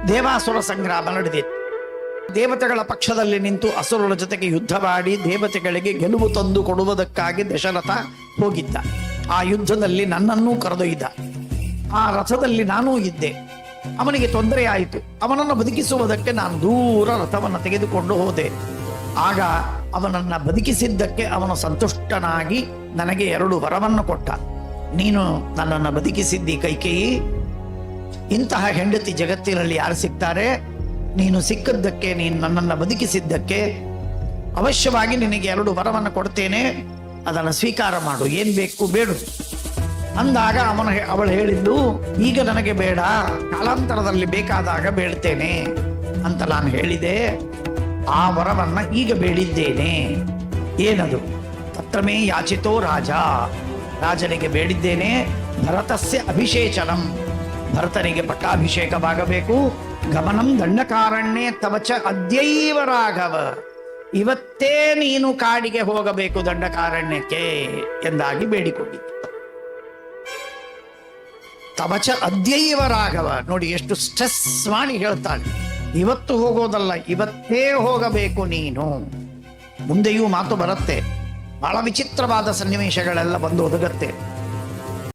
ದೇವಾಸುರ ಸಂಗ್ರಾಮ ನಡೆದಿತ್ತು. ದೇವತೆಗಳ ಪಕ್ಷದಲ್ಲಿ ನಿಂತು ಅಸುರರ ಜೊತೆಗೆ ಯುದ್ಧ ಮಾಡಿ ದೇವತೆಗಳಿಗೆ ಗೆಲುವು ತಂದು ಕೊಡುವುದಕ್ಕಾಗಿ ದಶರಥ ಹೋಗಿದ್ದ. ಆ ಯುದ್ಧದಲ್ಲಿ ನನ್ನನ್ನೂ ಕರೆದೊಯ್ದ. ಆ ರಥದಲ್ಲಿ ನಾನೂ ಇದ್ದೆ. ಅವನಿಗೆ ತೊಂದರೆ ಆಯಿತು. ಅವನನ್ನು ಬದುಕಿಸುವುದಕ್ಕೆ ನಾನು ದೂರ ರಥವನ್ನು ತೆಗೆದುಕೊಂಡು ಹೋದೆ. ಆಗ ಅವನನ್ನು ಬದುಕಿಸಿದ್ದಕ್ಕೆ ಅವನು ಸಂತುಷ್ಟನಾಗಿ ನನಗೆ 2 ವರವನ್ನು ಕೊಟ್ಟ. ನೀನು ನನ್ನನ್ನು ಬದುಕಿಸಿದ್ದಿ ಕೈಕೇಯಿ, ಇಂತಹ ಹೆಂಡತಿ ಜಗತ್ತಿನಲ್ಲಿ ಯಾರು ಸಿಗ್ತಾರೆ? ನೀನು ಸಿಕ್ಕದ್ದಕ್ಕೆ, ನೀನು ನನ್ನನ್ನು ಬದುಕಿಸಿದ್ದಕ್ಕೆ ಅವಶ್ಯವಾಗಿ ನಿನಗೆ 2 ವರವನ್ನು ಕೊಡ್ತೇನೆ, ಅದನ್ನು ಸ್ವೀಕಾರ ಮಾಡು, ಏನ್ ಬೇಕು ಬೇಡು ಅಂದಾಗ ಅವಳು ಹೇಳಿದ್ದು, ಈಗ ನನಗೆ ಬೇಡ, ಕಾಲಾಂತರದಲ್ಲಿ ಬೇಕಾದಾಗ ಬೇಡ್ತೇನೆ ಅಂತ ನಾನು ಹೇಳಿದೆ. ಆ ವರವನ್ನ ಈಗ ಬೇಡಿದ್ದೇನೆ. ಏನದು? ತತ್ರಮೇ ಯಾಚಿತೋ ರಾಜ, ರಾಜನಿಗೆ ಬೇಡಿದ್ದೇನೆ, ಭರತಸ್ಯ ಅಭಿಷೇಚನಂ, ಭರತನಿಗೆ ಪಟ್ಟಾಭಿಷೇಕವಾಗಬೇಕು. ಗಮನಂ ದಂಡಕಾರಣ್ಯೇ ತವಚ ಅದ್ಯೈವ ರಾಘವ, ಇವತ್ತೇ ನೀನು ಕಾಡಿಗೆ ಹೋಗಬೇಕು ದಂಡಕಾರಣ್ಯಕ್ಕೆ ಎಂದಾಗಿ ಬೇಡಿಕೊಂಡಿದ್ದೆ. ತವಚ ಅದ್ಯೈವ ರಾಘವ, ನೋಡಿ ಎಷ್ಟು ಸ್ಟ್ರೆಸ್ ಮಾಡಿ ಹೇಳ್ತಾನೆ. ಇವತ್ತು ಹೋಗೋದಲ್ಲ, ಇವತ್ತೇ ಹೋಗಬೇಕು ನೀನು. ಮುಂದೆಯೂ ಮಾತು ಬರುತ್ತೆ, ಬಹಳ ವಿಚಿತ್ರವಾದ ಸನ್ನಿವೇಶಗಳೆಲ್ಲ ಬಂದು ಒದಗತ್ತೆ.